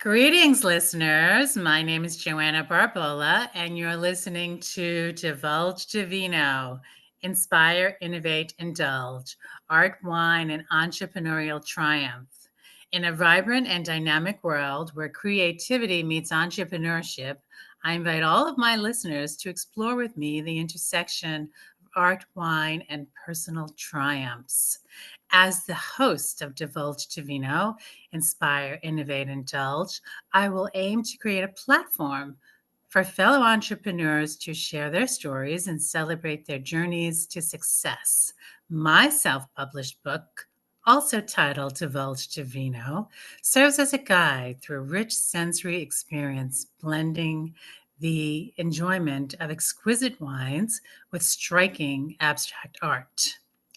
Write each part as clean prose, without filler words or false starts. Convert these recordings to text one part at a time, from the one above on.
Greetings, listeners. My name is Joanna Barbola, and you're listening to Divulge Divino, Inspire, Innovate, Indulge, Art, Wine, and Entrepreneurial Triumph. In a vibrant and dynamic world where creativity meets entrepreneurship, I invite all of my listeners to explore with me the intersection of art, wine, and personal triumphs. As the host of Divulge Divino, Inspire, Innovate, Indulge, I will aim to create a platform for fellow entrepreneurs to share their stories and celebrate their journeys to success. My self published book, also titled Divulge Divino, serves as a guide through a rich sensory experience, blending the enjoyment of exquisite wines with striking abstract art.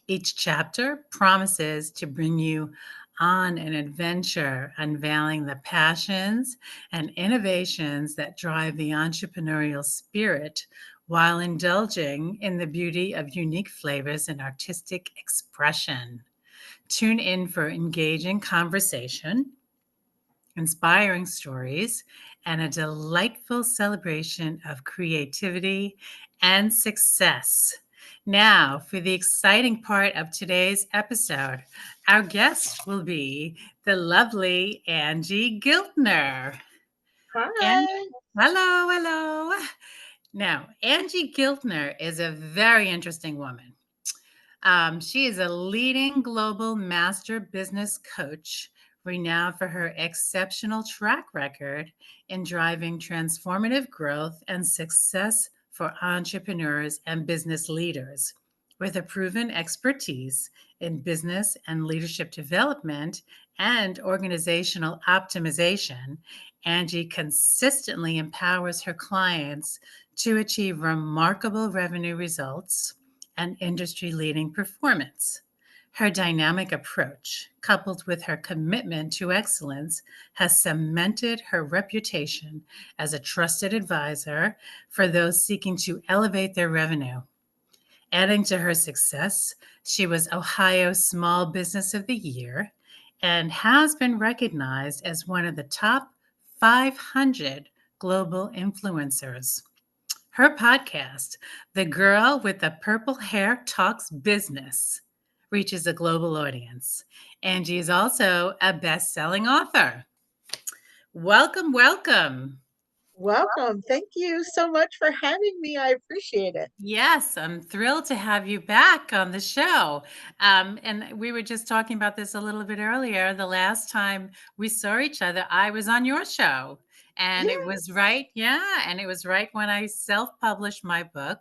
Each chapter promises to bring you on an adventure, unveiling the passions and innovations that drive the entrepreneurial spirit while indulging in the beauty of unique flavors and artistic expression. Tune in for engaging conversation, inspiring stories, and a delightful celebration of creativity and success. Now, for the exciting part of today's episode, our guest will be the lovely Angie Giltner. And Hi. hello. Now, Angie Giltner is a very interesting woman. She is a leading global master business coach, renowned for her exceptional track record in driving transformative growth and success for entrepreneurs and business leaders. With a proven expertise in business and leadership development and organizational optimization, Angie consistently empowers her clients to achieve remarkable revenue results and industry leading performance. Her dynamic approach, coupled with her commitment to excellence, has cemented her reputation as a trusted advisor for those seeking to elevate their revenue. Adding to her success, she was Ohio Small Business of the Year and has been recognized as one of the top 500 global influencers. Her podcast, The Girl with the Purple Hair Talks Business, reaches a global audience. Angie is also a best selling author. Welcome. Welcome. Thank you so much for having me. I appreciate it. Yes, I'm thrilled to have you back on the show. And we were just talking about this a little bit earlier. The last time we saw each other, I was on your show. And Yeah. it was right, yeah. And it was right when I self published my book.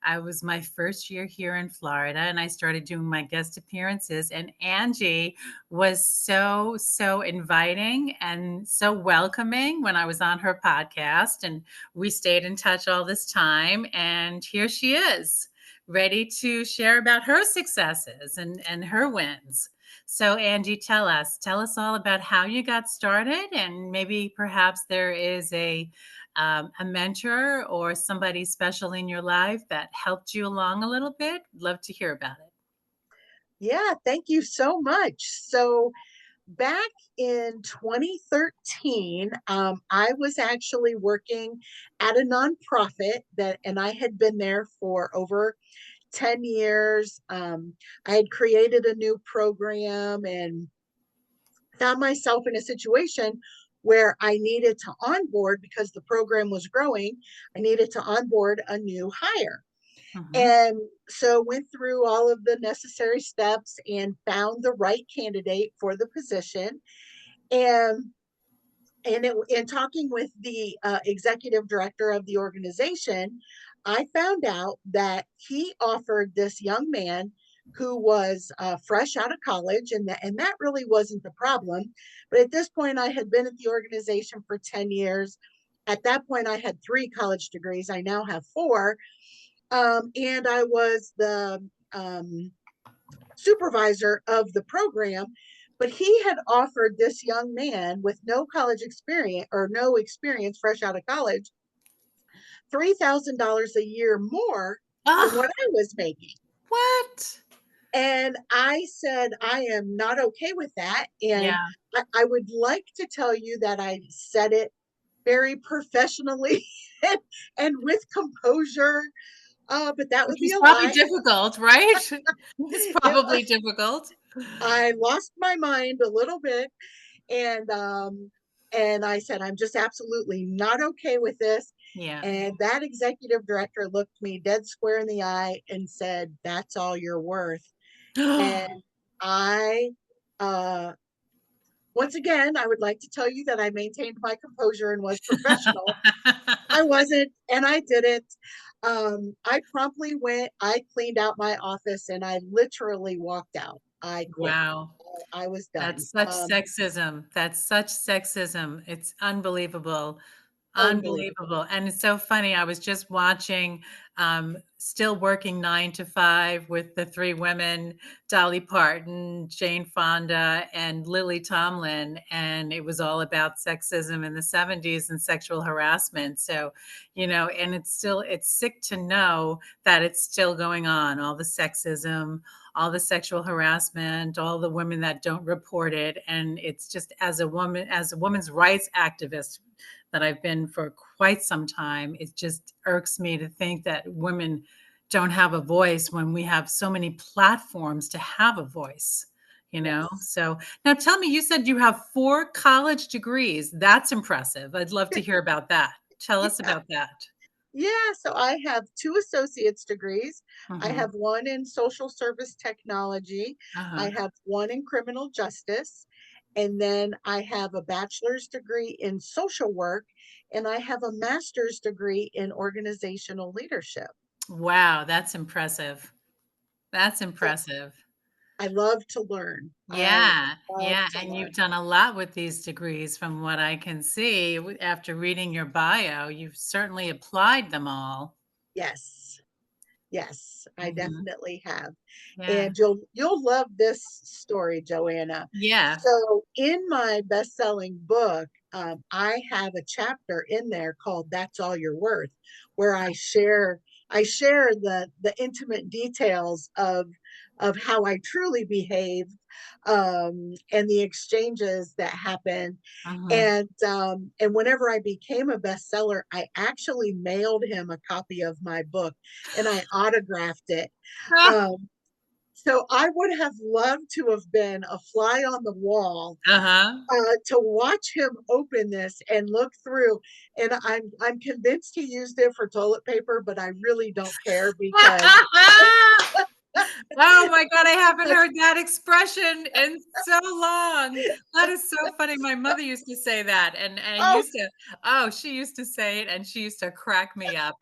I was my first year here in Florida and I started doing my guest appearances. And Angie was so inviting and so welcoming when I was on her podcast. And we stayed in touch all this time. And here she is, ready to share about her successes and her wins. So, Angie, tell us all about how you got started, and maybe perhaps there is a mentor or somebody special in your life that helped you along a little bit. Love to hear about it. Yeah. Thank you so much. So, back in 2013, I was actually working at a nonprofit and I had been there for over 10 years. I had created a new program and found myself in a situation where I needed to onboard because the program was growing. I needed to onboard a new hire. Hmm. And so went through all of the necessary steps and found the right candidate for the position. And in talking with the executive director of the organization, I found out that he offered this young man who was fresh out of college, and that really wasn't the problem. But at this point, I had been at the organization for 10 years. At that point, I had 3 college degrees. I now have 4. And I was the supervisor of the program, but he had offered this young man with no college experience or no experience fresh out of college $3,000 a year more than Oh, what I was making. what? And I said, I am not okay with that. And Yeah. I would like to tell you that I said it very professionally and, and with composure, but that Which would be was a probably lie. difficult, right? It's It, probably difficult. I lost my mind a little bit, and I said, I'm just absolutely not okay with this. Yeah. And that executive director looked me dead square in the eye and said, "That's all you're worth." And I, uh, once again, I would like to tell you that I maintained my composure and was professional. I wasn't, and I didn't. I promptly went, I cleaned out my office, and I literally walked out. I quit. Wow. I was done. That's such sexism. That's such sexism. It's unbelievable. Unbelievable. Unbelievable, and it's so funny, I was just watching, Still Working 9 to 5 with the 3 women, Dolly Parton, Jane Fonda, and Lily Tomlin, and it was all about sexism in the '70s and sexual harassment, so, and it's sick to know that it's still going on, all the sexism, all the sexual harassment, all the women that don't report it, and it's just as a woman's rights activist that I've been for quite some time, it just irks me to think that women don't have a voice when we have so many platforms to have a voice, you know? Yes. So now tell me, you said you have 4 college degrees. That's impressive. I'd love to hear about that. Tell us Yeah. about that. Yeah. So I have two associate's degrees. I Mhm. have one in social service technology. Uh-huh. I have one in criminal justice. And then I have a bachelor's degree in social work. And I have a master's degree in organizational leadership. Wow, that's impressive. That's So impressive. I love to learn. I Yeah, love yeah, to and you've learn. done a lot with these degrees from what I can see after reading your bio. You've certainly applied them all. Yes. Yes, I Mhm. definitely have. Yeah. And you'll love this story, Joanna. Yeah. So in my best-selling book, I have a chapter in there called "That's All You're Worth," where I share the intimate details of how I truly behaved, and the exchanges that happened. Mhm. And whenever I became a bestseller, I actually mailed him a copy of my book and I autographed it. Ah, Um, so I would have loved to have been a fly on the wall, uh-huh. to watch him open this and look through. And I'm convinced he used it for toilet paper, but I really don't care because Oh my god, I haven't because heard that expression in so long. That is so funny. My mother used to say that, and I oh used to she used to say it, and she used to crack me up.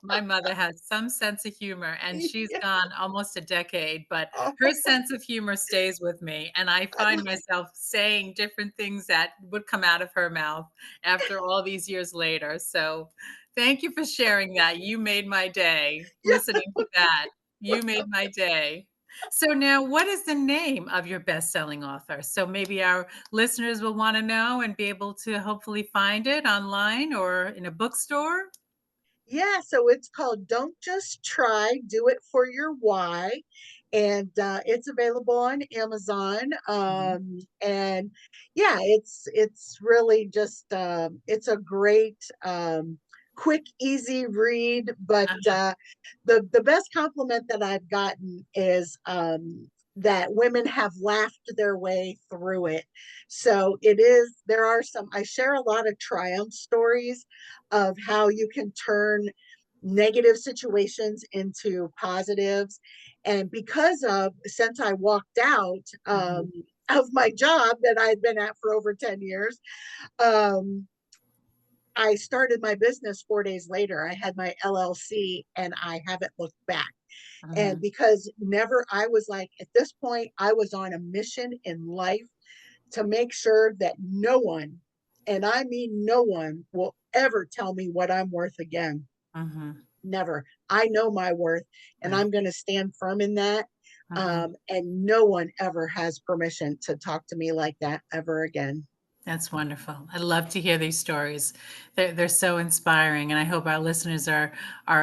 My mother has some sense of humor, and she's yeah, gone almost a decade, but her oh, sense of humor stays with me, and I I find love, myself saying different things that would come out of her mouth after all these years later. So, thank you for sharing that. You made my day yeah. listening to that. You made my day. So now what is the name of your best-selling author? So maybe our listeners will wanna know and be able to hopefully find it online or in a bookstore? Yeah, so it's called "Don't Just Try, Do It for Your Why," and it's available on Amazon. Mhm. And yeah, it's really just it's a great, quick, easy read. But Uh-huh. the best compliment that I've gotten is that women have laughed their way through it. So it is. There are some. I share a lot of triumph stories of how you can turn negative situations into positives. And because of, since I walked out Mhm. of my job that I'd been at for over 10 years, um, I started my business 4 days later. I had my LLC and I haven't looked back. And Mhm. because never, I was like, at this point, I was on a mission in life to make sure that no one, and I mean no one, will ever tell me what I'm worth again. Mhm. Never. I know my worth and Right. I'm going to stand firm in that. Mhm. And no one ever has permission to talk to me like that ever again. That's wonderful. I love to hear these stories. They're so inspiring, and I hope our listeners are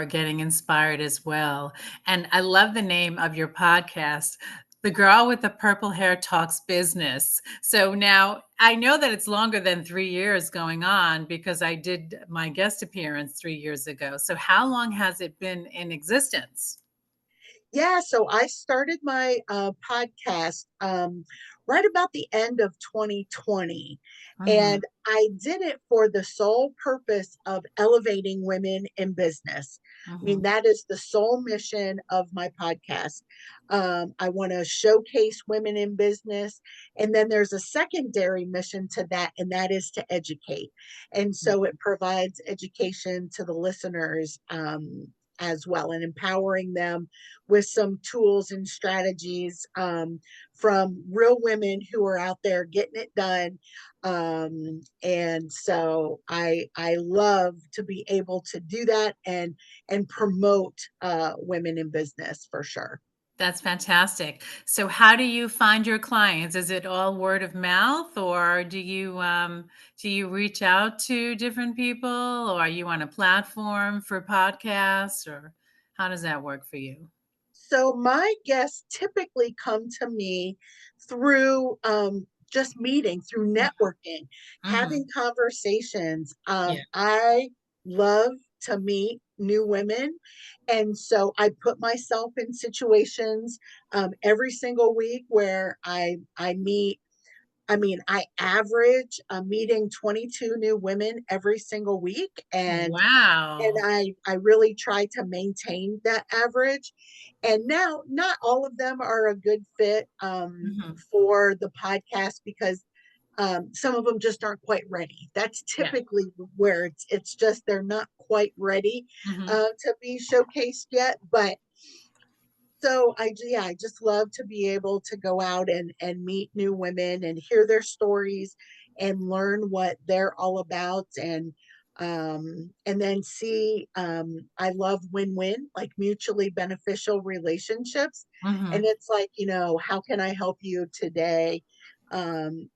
getting inspired as well. And I love the name of your podcast. The girl with the purple hair talks business. So now I know that it's longer than 3 years going on because I did my guest appearance 3 years ago. So how long has it been in existence? Yeah, so I started my podcast right about the end of 2020. Mhm, And I did it for the sole purpose of elevating women in business. I mean, mhm, that is the sole mission of my podcast. I want to showcase women in business. And then there's a secondary mission to that, and that is to educate. And so it provides education to the listeners as well, and empowering them with some tools and strategies from real women who are out there getting it done. And so I love to be able to do that and promote women in business for sure. That's fantastic. So how do you find your clients? Is it all word of mouth, or do you reach out to different people, or are you on a platform for podcasts, or how does that work for you? So my guests typically come to me through just meeting, through networking, having Mhm. conversations. Yeah. I love to meet new women. And so I put myself in situations every single week where I meet. I mean, I average meeting 22 new women every single week. And Wow. I really try to maintain that average. And now, not all of them are a good fit Mhm. for the podcast because some of them just aren't quite ready. That's Yeah. typically where it's just they're not quite ready Mhm. to be showcased yet. But so yeah, I just love to be able to go out and meet new women and hear their stories and learn what they're all about, and then see, I love win-win, like mutually beneficial relationships. And Mhm. it's like, how can I help you today? And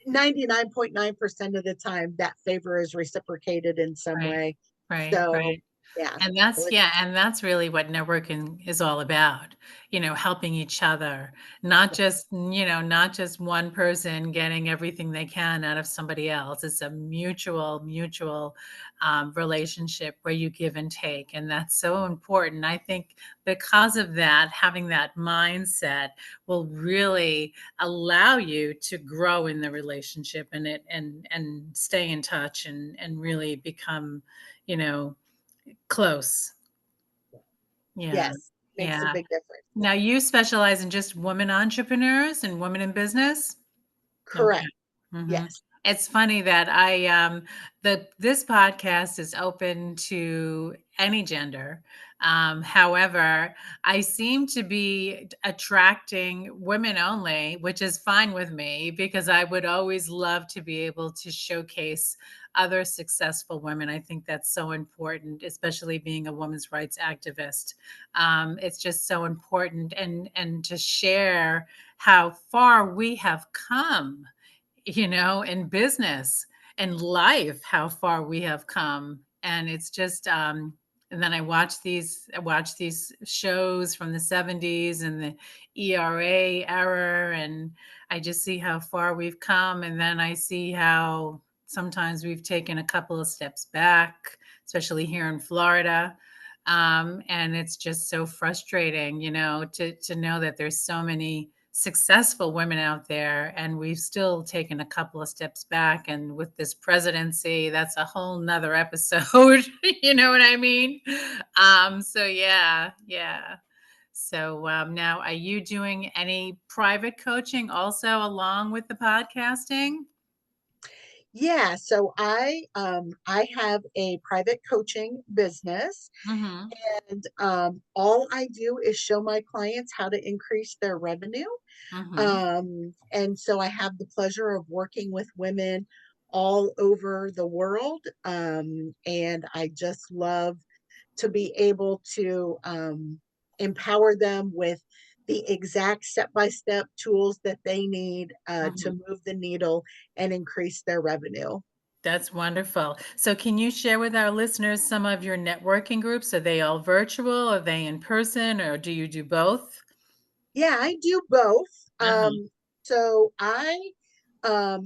99.9% of the time that favor is reciprocated in some Right. way. Right, So right. yeah. And So that's it's yeah, and that's really what networking is all about, helping each other, not just, not just one person getting everything they can out of somebody else. It's a mutual, relationship where you give and take, and that's so important. I think because of that, having that mindset will really allow you to grow in the relationship and stay in touch and really become, you know, close. Yeah, yes, makes a yeah. big difference. Now you specialize in just women entrepreneurs and women in business? Okay. Correct. Mhm. Yes. It's funny that this podcast is open to any gender. However, I seem to be attracting women only, which is fine with me because I would always love to be able to showcase other successful women. I think that's so important, especially being a women's rights activist. It's just so important and to share how far we have come, in business and life, how far we have come. And it's just, and then I watch these shows from the 70s and the ERA era, and I just see how far we've come. And then I see how sometimes we've taken a couple of steps back, especially here in Florida. And it's just so frustrating, to know that there's so many successful women out there and we've still taken a couple of steps back. And with this presidency, that's a whole nother episode. You know what I mean? So yeah. So now are you doing any private coaching also along with the podcasting? Yeah. So I have a private coaching business, Mm-hmm. and all I do is show my clients how to increase their revenue. Mm-hmm. And so I have the pleasure of working with women all over the world. And I just love to be able to empower them with the exact step-by-step tools that they need to Mm-hmm. move the needle and increase their revenue. That's wonderful. So, can you share with our listeners some of your networking groups? Are they all virtual? Are they in person? Or do you do both? Yeah, I do both. Uh-huh. So I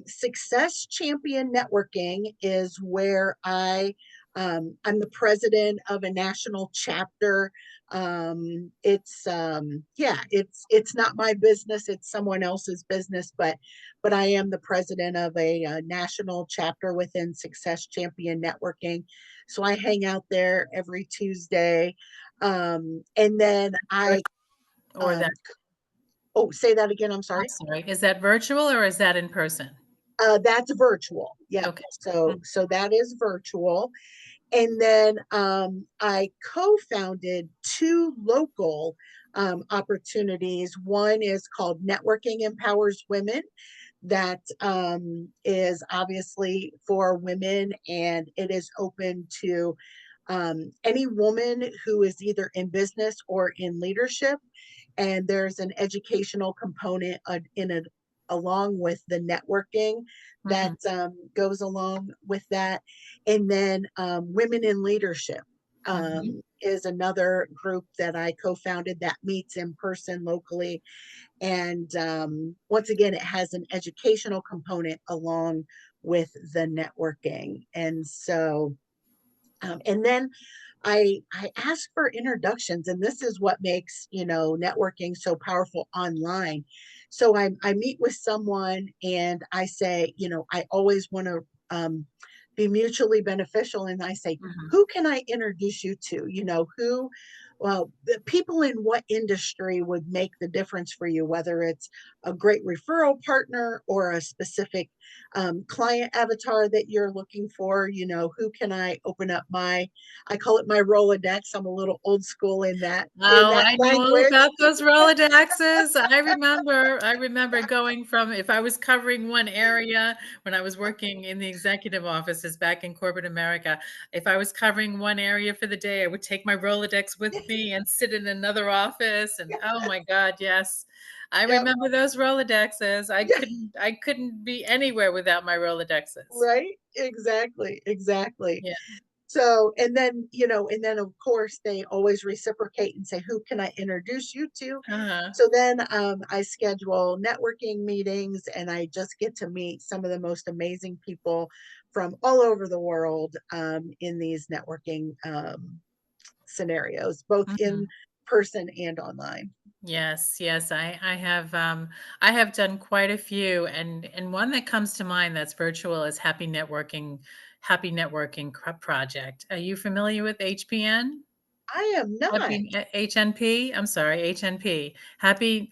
Success Champion Networking is where I'm the president of a national chapter. It's not my business; it's someone else's business, but I am the president of a national chapter within Success Champion Networking. So I hang out there every Tuesday, and then I Or that, um, oh, say that again. I'm I'm sorry. sorry, is that virtual or is that in person? That's virtual. Yep. Okay. So that is virtual. And then I co-founded two local opportunities. One is called Networking Empowers Women. That is obviously for women, and it is open to any woman who is either in business or in leadership, and there's an educational component in it along with the networking that Mhm, goes along with that. And then Women in Leadership mhm, is another group that I co-founded that meets in person locally, and once again it has an educational component along with the networking. And then I ask for introductions, and this is what makes networking so powerful online. So I meet with someone and I say, I always want to be mutually beneficial, and I say, mhm. who can I introduce you to? Who well, the people in what industry would make the difference for you, whether it's a great referral partner or a specific client avatar that you're looking for. Who can I open up I call it my Rolodex. I'm a little old school in Oh, that I know all language. about those Rolodexes. I remember going from if I was covering one area when I was working in the executive offices back in corporate America, if I was covering one area for the day, I would take my Rolodex with me and sit in another office, and oh my god, yes. I Yep. remember those Rolodexes. I couldn't be anywhere without my Rolodexes. Right. Exactly. Exactly. Yeah. So, and then of course they always reciprocate and say, who can I introduce you to? Uh-huh. So then I schedule networking meetings, and I just get to meet some of the most amazing people from all over the world in these networking scenarios, both in Mhm. person and online. Yes, yes, I have done quite a few, and one that comes to mind that's virtual is Happy Networking Project. Are you familiar with HPN? I am not. HNP? I'm sorry, HNP. Happy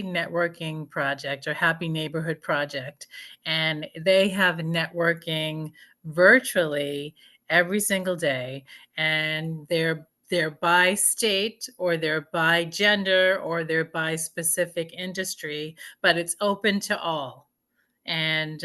Networking Project or Happy Neighborhood Project, and they have networking virtually every single day, and they're by state or they're by gender or they're by specific industry, but it's open to all. And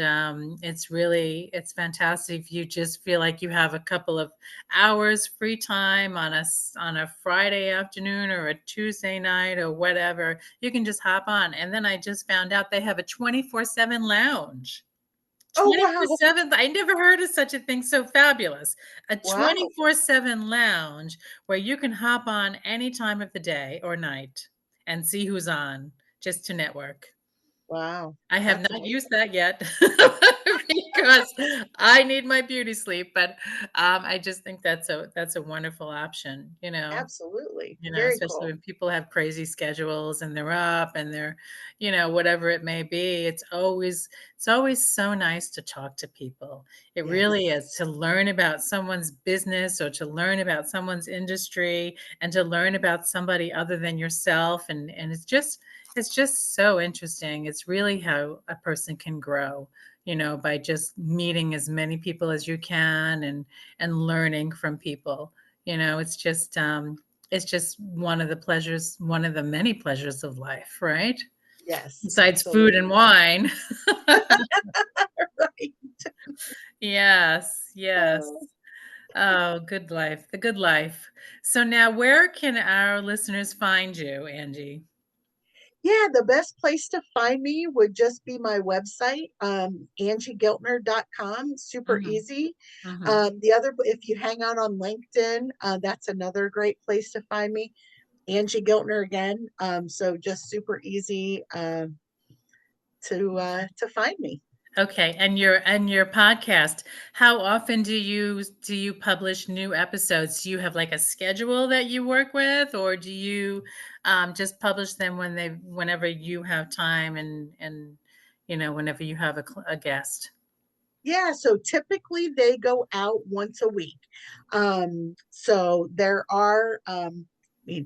it's fantastic if you just feel like you have a couple of hours free time on a Friday afternoon or a Tuesday night or whatever. You can just hop on. And then I just found out they have a 24/7 lounge. Oh, wow. 24/7. I never heard of such a thing so fabulous. A Wow. 24/7 lounge where you can hop on any time of the day or night and see who's on just to network. Wow. I have That's not used amazing. that yet because I need my beauty sleep, but, I just think that's a wonderful option, you know? Absolutely. You know, Very especially cool. when people have crazy schedules and they're up and they're, whatever it may be, it's always so nice to talk to people. It really Yes. is to learn about someone's business or to learn about someone's industry and to learn about somebody other than yourself and it's just so interesting. It's really how a person can grow, by just meeting as many people as you can and learning from people. It's just one of the many pleasures of life, right? Yes. Besides food and Absolutely. wine. Right. Yes, yes. Uh, Oh, good life, the good life. So now where can our listeners find you, Angie? Yeah, the best place to find me would just be my website, angiegiltner.com. Super Mhm, easy. mhm. If you hang out on LinkedIn, that's another great place to find me. Angie Giltner again. So just super easy to find me. Okay, and your podcast, how often do you publish new episodes? Do you have like a schedule that you work with, or do you just publish them whenever you have time and whenever you have a guest? Yeah, so typically they go out once a week. So there are,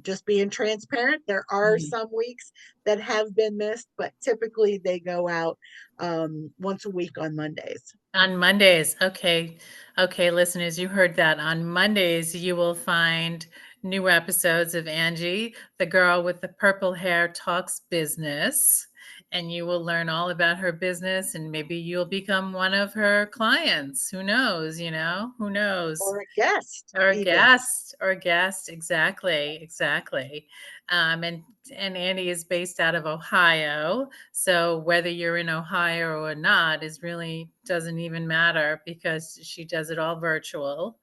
just being transparent, there are Mhm. some weeks that have been missed, but typically they go out once a week on Mondays. On Mondays, okay. Okay, listeners, you heard that. On Mondays, you will find new episodes of Angie, the girl with the purple hair talks business, and you will learn all about her business and maybe you'll become one of her clients. Who knows, Who knows? Or a guest, even. Or guest, exactly, exactly. And Annie is based out of Ohio, so whether you're in Ohio or not is really doesn't even matter because she does it all virtual.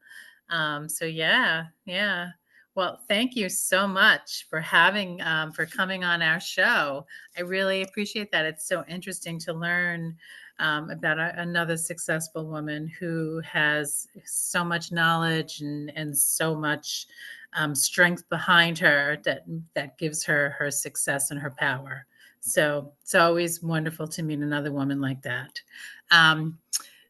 So yeah, yeah. Well, thank you so much for for coming on our show. I really appreciate that. It's so interesting to learn about another successful woman who has so much knowledge and so much strength behind her that gives her her success and her power. So it's always wonderful to meet another woman like that. Um,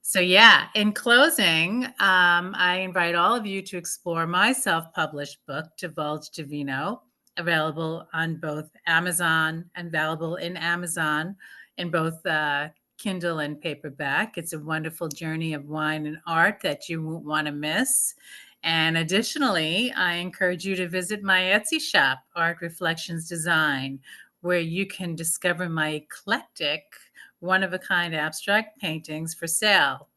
so, yeah, in closing, I invite all of you to explore my self published book, Divulge Divino, available on both Amazon and available in Amazon in both Kindle and paperback. It's a wonderful journey of wine and art that you won't want to miss. And additionally, I encourage you to visit my Etsy shop, Art Reflections Design, where you can discover my eclectic one of a kind abstract paintings for sale.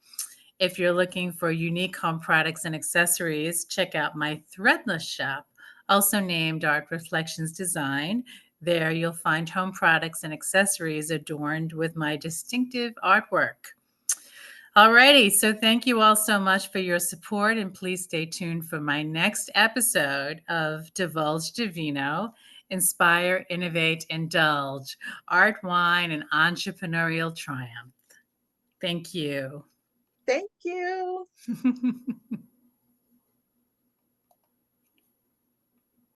If you're looking for unique home products and accessories, check out my threadless shop, also named Art Reflections Design. There you'll find home products and accessories adorned with my distinctive artwork. Alrighty, so thank you all so much for your support, and please stay tuned for my next episode of Divulge Divino, Inspire, Innovate, Indulge, Art, Wine, and Entrepreneurial Triumph. Thank you. Thank you.